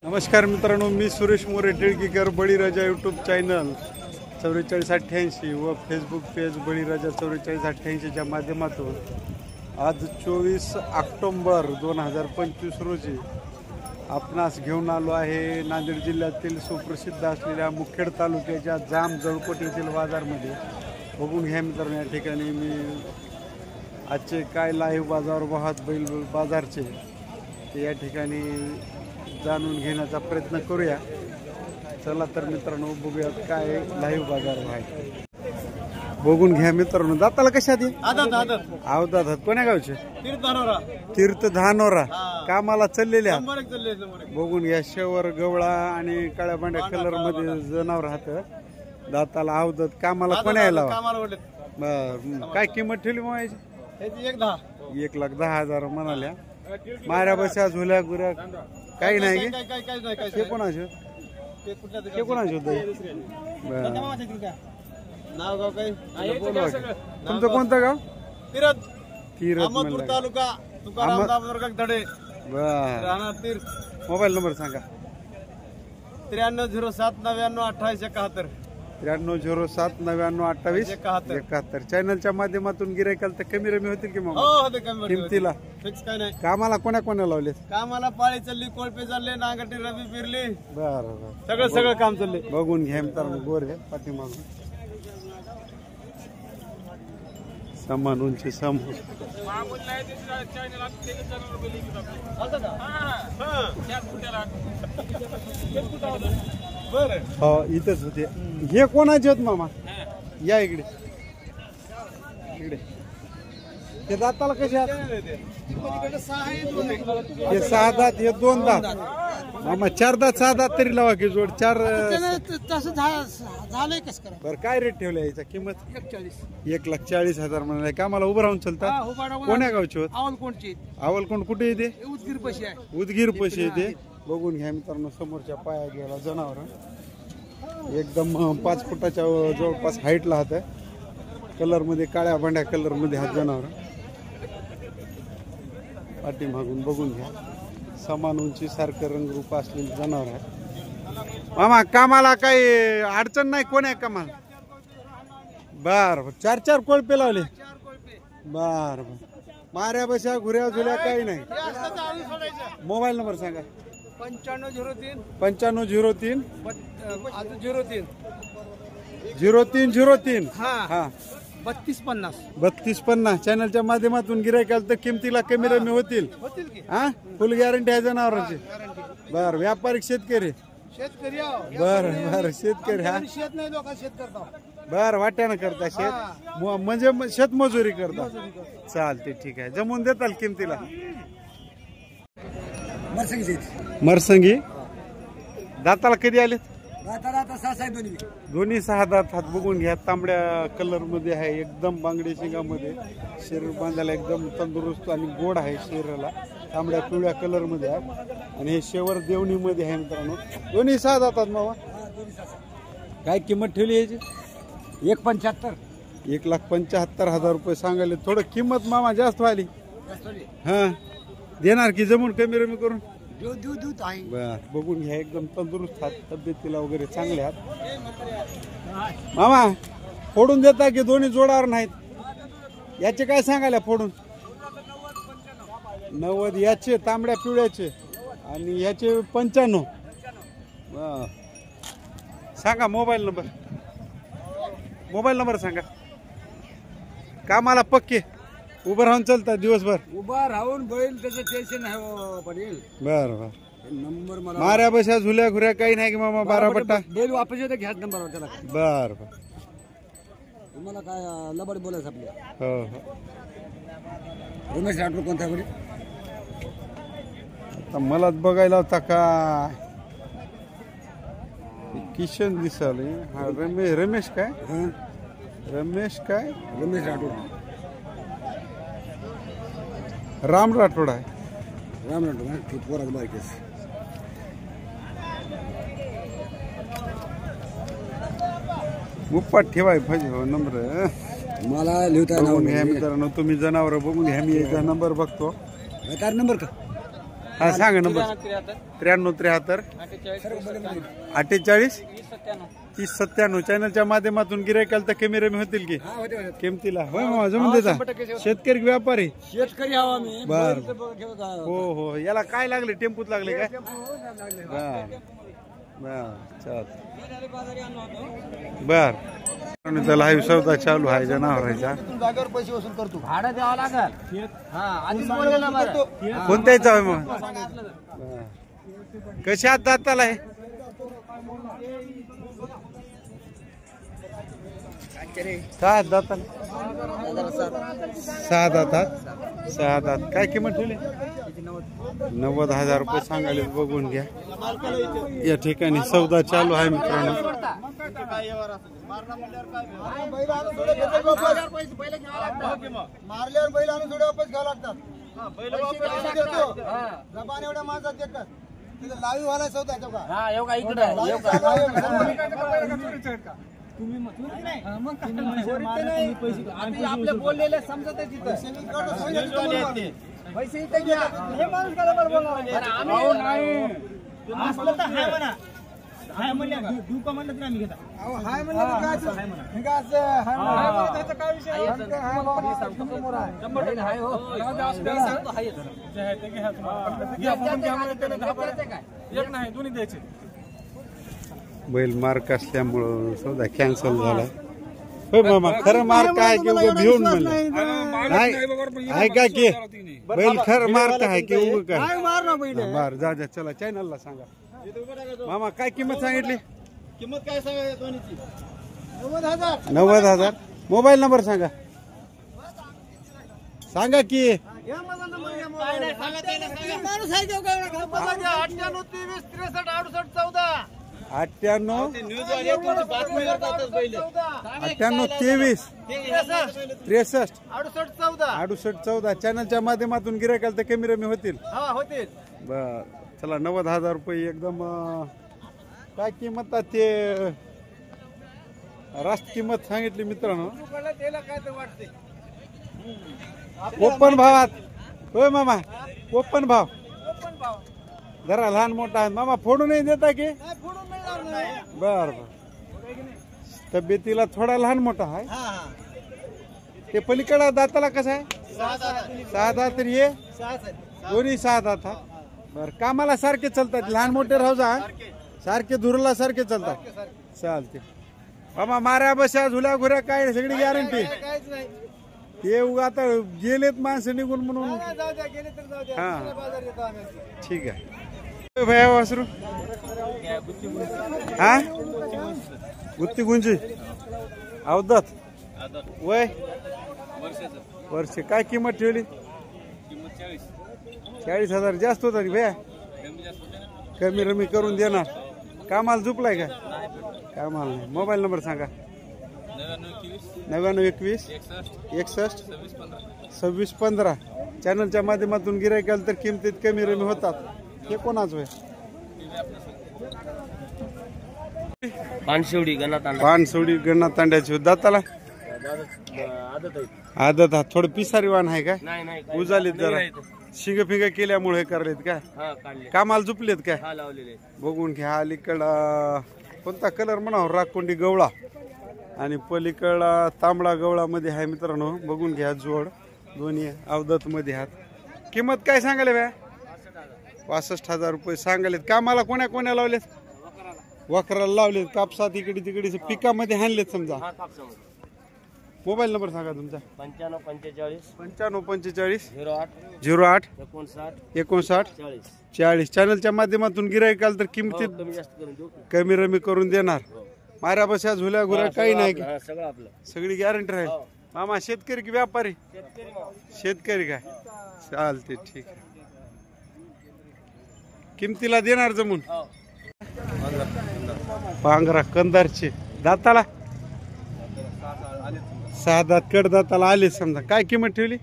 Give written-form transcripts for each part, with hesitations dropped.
नमस्कार मित्रांनो, मी सुरेश मोरे टिळकीकर, बळीराजा YouTube channel 4488 व फेसबुक पेज बळीराजा 4488च्या माध्यमातून आज 24 ऑक्टोबर 2025 रोजी आपणास घेऊन आलो आहे नांदेड जिल्ह्यातील सुप्रसिद्ध असलेल्या मुखेड तालुक्याच्या जाम जळकोट येथील बाजारमध्ये. बघून घ्या मित्रांनो, या ठिकाणी मी आजचे काय लाईव्ह बाजार वाहत बैल बाजारचे ते या ठिकाणी जाणून घेण्याचा प्रयत्न करूया. चला तर मित्रांनो, बघूयात काय लाईव्ह बाजार आहे. बघून घ्या मित्रांनो. दाताला कशात आवदात कोण्या गावचे? तीर्थ धानोरा. कामाला चाललेल्या. बघून घ्या, शेवर गवळा आणि काळ्या बांड्या कलर मध्ये जनावर राहतं. दाताला आवदात. कामाला कोण्या यायला? बर. काय किंमत ठेवली मग याची? 1,10,000 म्हणाल्या. माऱ्या बशा झुल्या गुऱ्या काही नाही की? ते कोणाचे? ते कोणाचे होते? तुमचं कोणतं गाव? तीरथ तालुका मोबाईल नंबर सांगा. 9307 99 28 71. 9307 99 28 71. चॅनलच्या माध्यमातून गिरायकाला तर कमी रमी होतील की मग? किमतीला फिक्स काय नाही. कामाला कोण्या कोण्या लावले? कामाला पाळी चालली, कोळपे चालले, नांगरटी रवी फिरली. बरं सगळं काम चालले. बघून घ्या मित्रांनो. गोरे पाठीमागून समान उंची समोर. हो, इथंच होते. हे कोणाचे आहेत मामा? या इकडे इकडे. हे दाताला कसे आहेत? हे 6 दात, हे 2 दात. मामा 4 दात 6 दात तरी लावा की जोड. 4 झालंय कस करा. बरं, काय रेट ठेवला याचा? किंमत 1,40,000 म्हणाले. कामाला उभं राहून चालतात. कोण्या गावचे होत? आवलकोंड. कुठे येते? उदगीर पशी आहे. उदगीर पशी येते. बघून घ्या मित्रांनो, समोरच्या पाया गेला जनावर एकदम 5 फुटाच्या जवळपास हाईटला हात आहे. कलर मध्ये काळ्या भांड्या कलर मध्ये हात जनावर. पाठीमागून बघून घ्या, समान उंची सारखं रंगरूप असलेले जनावर आहे. मामा कामाला काही अडचण नाही? कोण आहे कामाला? बर. 4 कोळपे लावले. बर. माऱ्या बशा घुऱ्या झुल्या काही नाही. मोबाईल नंबर सांगा. 9503 9503 0303 हा 3250 3250. चॅनलच्या माध्यमातून गिरायकाला तर किमतीला कमी रमी होतील. हा, फुल गॅरंटी आहे जनावरांची. बर. व्यापारिक शेतकरी? बर बर. शेतकरी. हा, शेत नाही लोक शेत करता. बर. वाट्यानं करता शेत, म्हणजे शेतमजुरी करता. चालते, ठीक आहे. जमून देताल किमतीला? मरसंगी. दाताला कधी आले? दोन्ही 6 दात हात. बघून घ्या, तांबड्या कलर मध्ये आहे, एकदम बांगडी शिंगामध्ये. शरीर बांधायला एकदम तंदुरुस्त आणि गोड आहे शरीराला. तांबड्या पिवळ्या कलर मध्ये आहे आणि हे शेवर देवणी मध्ये आहे मित्रांनो. दोन्ही 6 दातात मामा. काय किंमत ठेवली याची? 175. 1,75,000 रुपये सांगायले. थोडं किंमत मामा जास्त व्हायली. हा, देणार की जमून कमी रमी करून? बर. बघून घ्या, एकदम तंदुरुस्त हात, तब्येतीला वगैरे चांगले हात. मामा फोडून देता की दोन्ही जोडावर नाहीत? याचे काय सांगायला फोडून? 90 याचे तांबड्या पिवळ्याचे आणि याचे 95. सांगा मोबाईल नंबर. मोबाईल नंबर सांगा. कामाला पक्के उभं राहून चालतात दिवसभर? उभा राहून बैल त्याचं टेन्शन आहे पडेल. बर बर. नंबर मला माऱ्या बशा झुल्या घुऱ्या काही नाही की मामा? 12 पट्टा बैल वापस येते. घ्या नंबर त्याला. बर बर. तुम्हाला काय लबड बोलायचं आपल्या? हो हो. रमेश राठोड कोणता बरे? आता मलाच बघायला होता का? किशन दिसाले. हा, रमेश काय? रमेश काय? रमेश राठोड. राम राठोड आहे. राम राठोड पोरात बायकेस. मुप्पाट ठेवाय पाहिजे हो नंबर. मला लिहिता बघून घ्या मित्रांनो, तुम्ही जनावर बघून घ्या. मी एकदा नंबर बघतो. काय नंबर का? हा सांगा नंबर. 9373 48 3097. चॅनलच्या माध्यमातून गिरायकाला तर कमी रमी होतील की किमतीला? होय मामा जमून देता. शेतकरी व्यापारी शेतकरी हवा मी बर. हो हो याला काय लागले? टेम्पूत लागले काय? बर. त्याला हा सौदा चालू आहे जनावरांचा. जागेवर पैसे वसूल करतो. भाडं द्यावं लागेल. कोणत्या याचा मग? कशा हात दाताला आहे? काय दाताला? 6 दातात. 6 दात. काय किंमत ठेवली? 90,000 रुपये सांगाले. बघून घ्या. या ठिकाणी सौदा चालू आहे मित्रांनो. मारल्यावर बैल आणून थोडे वापस घ्यावं लागतात. जबान एवढ्या माणसात देतात. लावी व्हायला सौदा आपल्या बोललेले समजत पैसे बैल मार्क असल्यामुळं सौदा कॅन्सल झाला. होय मामा खरं मार्क आहे की उगं भिवून म्हणलं? आहे का की बैल खरं मार्क आहे की उगं काय? बर जा जा चला चॅनलला सांगा. मामा काय किंमत सांगितली? किंमत काय सांगा? 90,000. मोबाईल नंबर सांगा. सांगा की 98 23 63 68 14. चॅनलच्या माध्यमातून गिरायकाला तर कमी रमी होतील. बर चला 90,000 रुपये एकदम. काय किंमत ते रास्त किंमत सांगितली मित्रांनो. ओपन भावात. होय मामा ओपन भाव. जरा लहान मोठा आहे मामा फोडून नाही देता की? बर बर. तब्येतीला थोडा लहान मोठा आहे. ते पलीकडा दाताला कसं आहे? 6 दात. तर ये दोन्ही 6 दात. बर कामाला सारखे चालतात. लहान मोठे राहू जा सारखे धुरला सारखे चालतात. चालते मामा. माऱ्या बशा झुल्या घुऱ्या काय सगळी गॅरंटी? ते आता गेलेत माणसं निघून म्हणून. हा ठीक आहे. भैया वासरू हा गुत्ती गुंजी अवदत वय वर्ष. काय किंमत ठेवली? 40,000. जास्त होता भैया? कमी रमी करून देणार. कामाला झुपलाय का? कामाला नाही. मोबाईल नंबर सांगा. 9921 61 26 15. चॅनलच्या माध्यमातून गिरायकाला तर किमतीत कमी रमी होतात. हे कोणाच होय? पानसोडी गणा तांड्याची. दाताला आदत हा. थोडं पिसारी वाण आहे का? उजालीत जरा शिंग फिंग केल्यामुळे हे करलेत का? कामाला झुपलेत काय? बघून घ्या. अलीकडं कोणता कलर म्हणावं? राखोंडी गवळा आणि पलीकडं तांबडा गवळा मध्ये आहे मित्रांनो. बघून घ्या. जोड दोन्ही अवदत मध्ये आहात. किंमत काय सांगाले बा? 65,000 रुपये सांगालेत. कामाला कोण्या कोण्या लावलेत? वखराला लावलेत. कापसात इकडे तिकडे पिकामध्ये हाणलेत समजा. मोबाईल नंबर सांगा तुमचा. 95 45 08 59 40. चॅनलच्या माध्यमातून गिरायकाला तर किमतीत कमी रमी करून देणार. माऱ्या बशा झुल्या घुऱ्या काही नाही. सगळी गॅरंटी राहील. मामा शेतकरी की व्यापारी? शेतकरी काय? चालते ठीक आहे. किमतीला देणार जमून. पांघरा कंदारचे. दाताला 6 दात. कडदाताला आले समजा. काय किंमत ठेवली?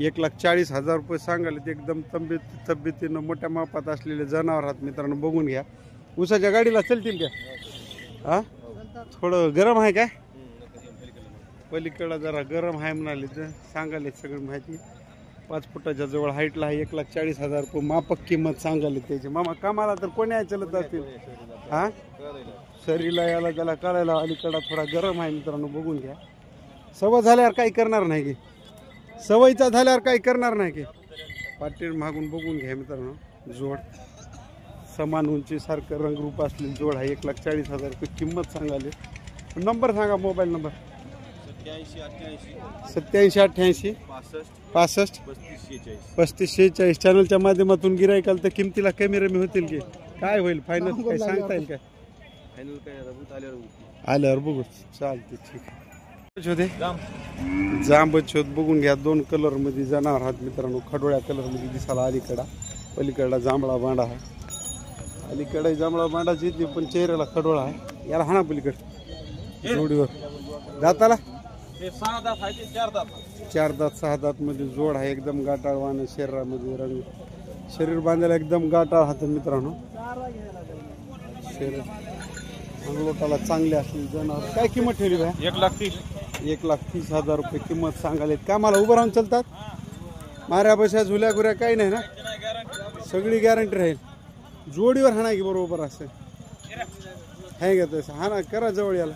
1,40,000 रुपये सांगाले. एकदम तब्येतीनं मोठ्या मापात असलेले जनावर आहात मित्रांनो. बघून घ्या. उसाच्या गाडीला चलतील का? हा थोडं गरम आहे काय? पलीकडं जरा गरम आहे म्हणाले तर सांगाले सगळी माहिती. 5 फुटाच्या जवळ हाईटला आहे. 1,40,000 रुपये मापक किंमत सांगायला त्याची. मामा कामाला तर कोणी आहे चलत असतील हा शरीला याला त्याला कळायला अलीकडा थोडा गरम आहे मित्रांनो, बघून घ्या. सवय झाल्यावर काही करणार नाही की, सवयीचा झाल्यावर काही करणार नाही की. पाटील मागून बघून घ्या मित्रांनो. जोड समान उंची सारखं रंगरूप असलेली जोड आहे. 1,40,000 रुपये किंमत सांगाले. नंबर सांगा, मोबाईल नंबर. 8788 65 35 46. चॅनलच्या माध्यमातून गिरायकाल तर किमतीला कमी रमी होतील की काय होईल फायनल काय सांगता येईल काय? आल्यावर बघू. चालते ठीक आहे. जांबच होत बघून घ्या. 2 कलर मध्ये जनावर आहात मित्रांनो. खडोळ्या कलर मध्ये दिसाला अलीकडा, पलीकडला जांभळा बांडा आहे. अलीकडे जांभळा बांडाची येते पण चेहऱ्याला खडोळा आहे. याला हाणा पलीकडे जोडीवर. दाताला 6 दात आहे, 4 दात. 4 दात 6 दात मध्ये जोड आहे. एकदम गाटाळवान शरीरामध्ये रंग, शरीर बांधायला एकदम गाटाळ हात मित्रांनो. शरीर अंगलोटाला चांगले असले जनावर. काय किंमत ठेवली बाय? 1,30,000. 1,30,000 रुपये किंमत सांगाले. कामाला उभं राहून चालतात? माऱ्या बशा झुल्या गुऱ्या काही नाही ना? सगळी गॅरंटी राहील. जोडीवर हाणा की बरोबर असं आहे का तसं? हाणा करा जवळ याला.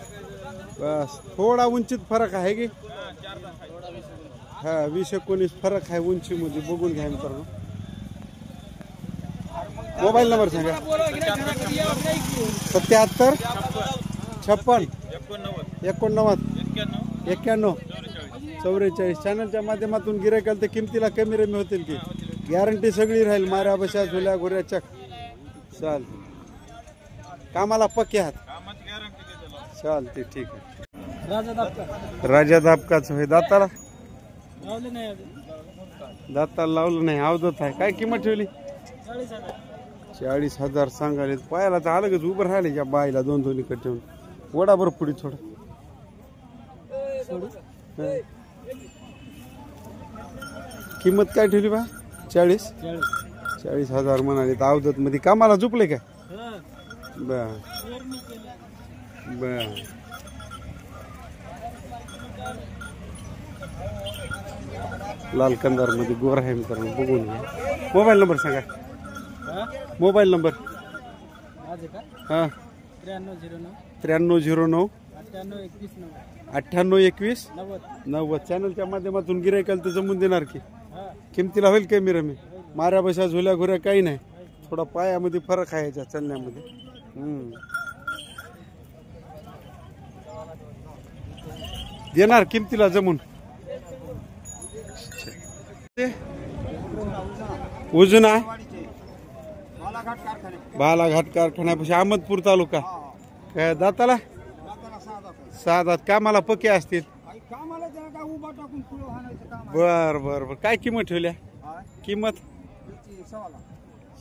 बस थोडा उंचीत फरक आहे की हा 20-19 फरक आहे उंचीमध्ये. बघून घ्या मित्रांनो. मोबाईल नंबर सांगा. 77 56 89 91 44. चॅनलच्या माध्यमातून गिरायकाल तर किमतीला कमी रमी होतील की गॅरंटी सगळी राहील. माऱ्या बशा झुल्या गुऱ्या चक. चाल कामाला पक्के आहात? चालते ठीक आहे. राजा दाबकाच होय. दाताला दाताला लावलं नाही, अवधत आहे. काय किंमत ठेवली? 40,000 सांगाले. पायाला तर अलगच उभं राहिले या बाईला. 2 इकडे ठेवून वडा बरं पुढे थोडं. किंमत काय ठेवली बा? 40,000 म्हणाले. अवधत मध्ये कामाला झुपले काय? बर बर. लाल कंदार मध्ये गोर आहे मित्रांनो. बघून घ्या. मोबाईल नंबर सांगा. मोबाईल नंबर हा 9309 9821 90. चॅनलच्या माध्यमातून गिरायकाल तर जमून देणार की किमतीला होईल कमी रमी. माऱ्या बशा झुल्या घुऱ्या काही नाही. थोडा पायामध्ये फरक आहे याच्या चालण्यामध्ये. देणार किमतीला जमून. उजना बालाघाट कारखान्यापाशी अहमदपूर तालुका. काय दाताला 6 दात. कामाला पक्के असतील? बर बर बर. काय किंमत ठेवल्या? किंमत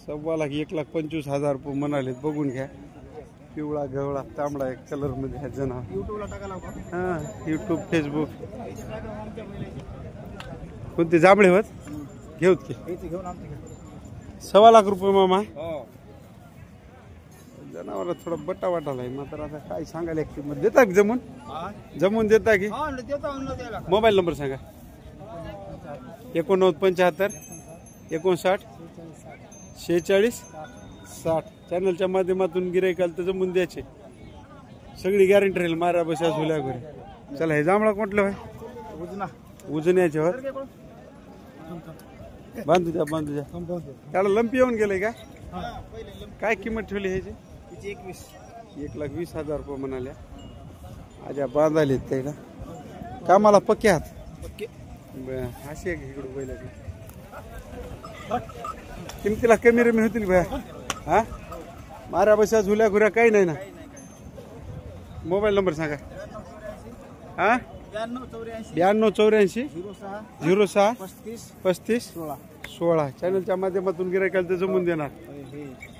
1,25,000 रुपये म्हणाले. बघून घ्या. पिवळा गवळा तांबडा एक कलर मध्ये आहे जनावर. हा युट्यूब फेसबुक कोणते जांभळे होत घेऊत की? 1,00,000 रुपये मामा. जनावर थोडा बट्टा वाटाला आहे मात्र. आता काय सांगायला किंमत देता की जमून? जमून देता की? मोबाईल नंबर सांगा. 89 75 59 46 60. चॅनलच्या माध्यमातून गिरायकाल तर जमून द्यायचे. सगळी गॅरंटी राहील. मारा बशा झुल्या घरी. चला हे जांभळा कुठलं आहे? उजन्याच्यावर बांधू द्या बांधू द्या. त्याला लंपी येऊन गेले का? काय किंमत ठेवली ह्याची? 1,20,000 रुपये म्हणाल्या. आजा बांधाले त्याला. कामाला पक्के आहात? अशी आहे इकडे बैलाची. किमतीला कमी रमी होतील भया? हा माऱ्या बशा झुल्या घुऱ्या काही नाही ना? मोबाईल नंबर सांगा. हा 9284 06 35 16. चॅनलच्या माध्यमातून गिरायकाल तर जमून देणार.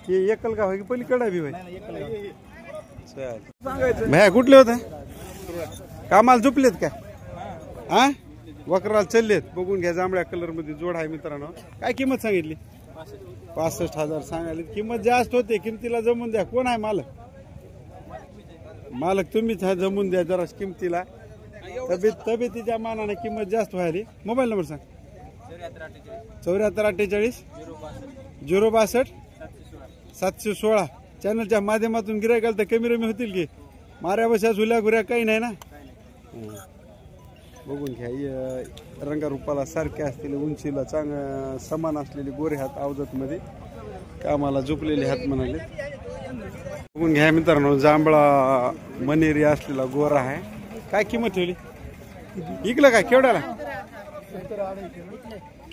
हे एकल का होय की पलीकडा बी होय? भया कुठले होते? कामाला झोपलेत का? हा वक्राला चाललेत. बघून घ्या. जांभळ्या कलर मध्ये जोड आहे मित्रांनो. काय किंमत सांगितली? 65,000 सांगायला. किंमत जास्त होते. किमतीला जमून द्या. कोण आहे मालक? मालक तुम्हीच हा. जमून द्या जरा किमतीला. तब्येतीच्या मानाने किंमत जास्त व्हायली. मोबाईल नंबर सांग. 7448 062 716. चॅनलच्या माध्यमातून गिरायकाल तर कमी रमी होतील की? माऱ्या बशा झुल्या घुऱ्या काही नाही ना? बघून घ्या, रंगारूपाला सारखे असलेले, उंचीला समान असलेले गोरे हात अवधत मध्ये कामाला झोपलेले हात म्हणाले. बघून घ्या मित्रांनो, जांभळा मनेरी असलेला गोरा आहे. काय किंमत ठेवली? इकलं काय?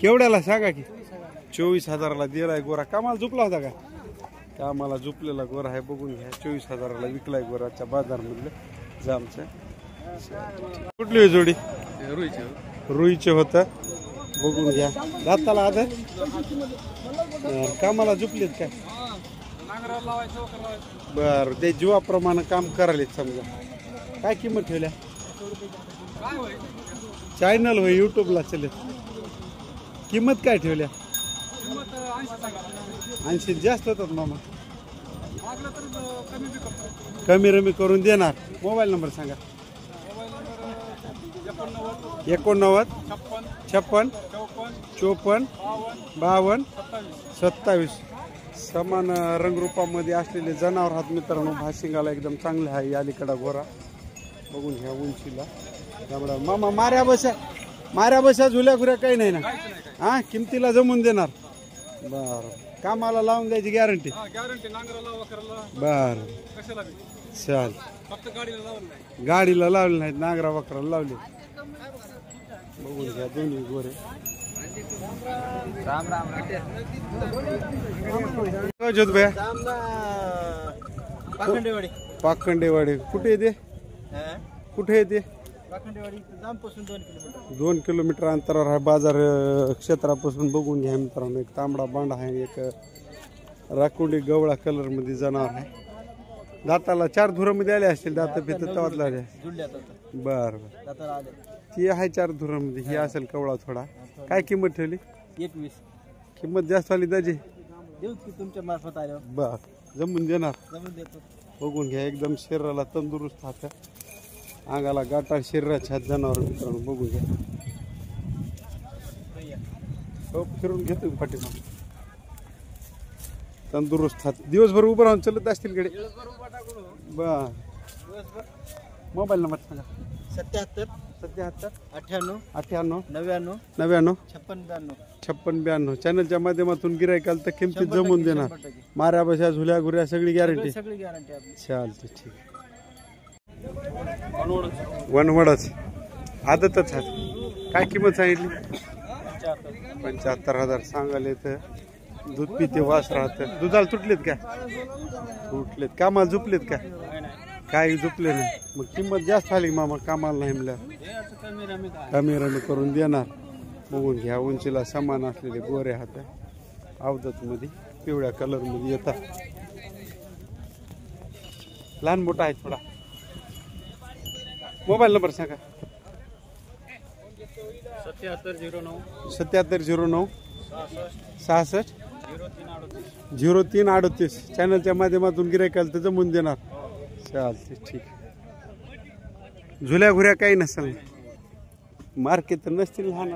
केवढ्याला सांगा की? 24,000ला दिलाय गोरा. कामाला झोपला होता का? कामाला झोपलेला गोरा आहे. बघून घ्या, 24,000ला विकलाय गोराच्या बाजारमधलं जामचं. कुठली आहे जोडी? रुईचे होत. बघून घ्या, दाताला आधार. कामाला झोपलेत काय? बर, ते जीवाप्रमाणे काम करायला समजा. काय किंमत ठेवल्या? चॅनल होय युट्यूबला चलत. किंमत काय ठेवल्या? 80 जास्त होतात मामा. कमी रमी करून देणार. मोबाईल नंबर सांगा. 89 56 54 52 27. समान रंगरूपामध्ये असलेले जनावर हात मित्रांनो. भाशिंगाला एकदम चांगले आहे. अलीकडा घोरा बघून घ्या, उंचीला त्यामुळे मामा माऱ्या बशा झुल्या घुऱ्या काही नाही ना? हा, किमतीला जमून देणार. बर, कामाला लावून द्यायची गॅरंटी? बर, चाल. गाडीला लावले नाहीत, नांगरा वखराला लावले. बघून घ्या, दोन्ही गोरे. राम राम. भैया पाखंडेवाडी कुठे येते? कुठे येते? 2 किलोमीटर अंतरावर आहे बाजार क्षेत्रापासून. बघून घ्या मित्रांनो, एक तांबडा बांडा आहे, एक राकुंडी गवळा कलर मध्ये जनावर आहे. दाताला 4 धुरामध्ये आले असतील. दात पित तवात लागले. बर बर, ती आहे 4 धुरामध्ये. ही असेल कवळा थोडा. काय किंमत ठेवली? 21. किंमत जास्त आली दाजी? देऊ की तुमच्या मार्फत आल्यावर. बर, जमून देणार. जमून देतो. बघून घ्या, एकदम शरीराला तंदुरुस्त हात, अंगाला गाठा शरीराच्या हात जनावर मित्रांनो. बघून घ्या. हो, फिरून घेतो पाठीमाग. तंदुरुस्त हात, दिवसभर उभं राहून चलत असतील कडे. बर, मोबाईल नंबर सांगा. 77 77 98 98 99 99 56 56 चॅनलच्या माध्यमातून गिरायकाल तर किमतीत जमून देणार. माऱ्या बशा झुल्या घुऱ्या सगळी गॅरंटी? सगळी गॅरंटी आपली. चालते, ठीक. वनवडच आदतच आहे. काय किंमत सांगितली? 75,000 सांगाले. तर दूध पिते, वास राहत. दुधाला तुटलेत का? तुटलेत. कामाला झोपलेत का? काही झोपले नाही. मग किंमत जास्त आली मामा. कामाला नाही म्हणलं कमी रमी करून देणार. बघून घ्या, उंचीला समान असलेले गोरे हात अवधत मध्ये पिवळ्या कलर मध्ये येतात. लहान मोठा आहे थोडा. मोबाईल नंबर सांगा. 7709 7709 66 0338. चॅनलच्या माध्यमातून गिरायकाल तर जमून देणार. चालते, ठीक. झुल्या घुऱ्या काही नसेल. मार्केट तर नसतील लहान.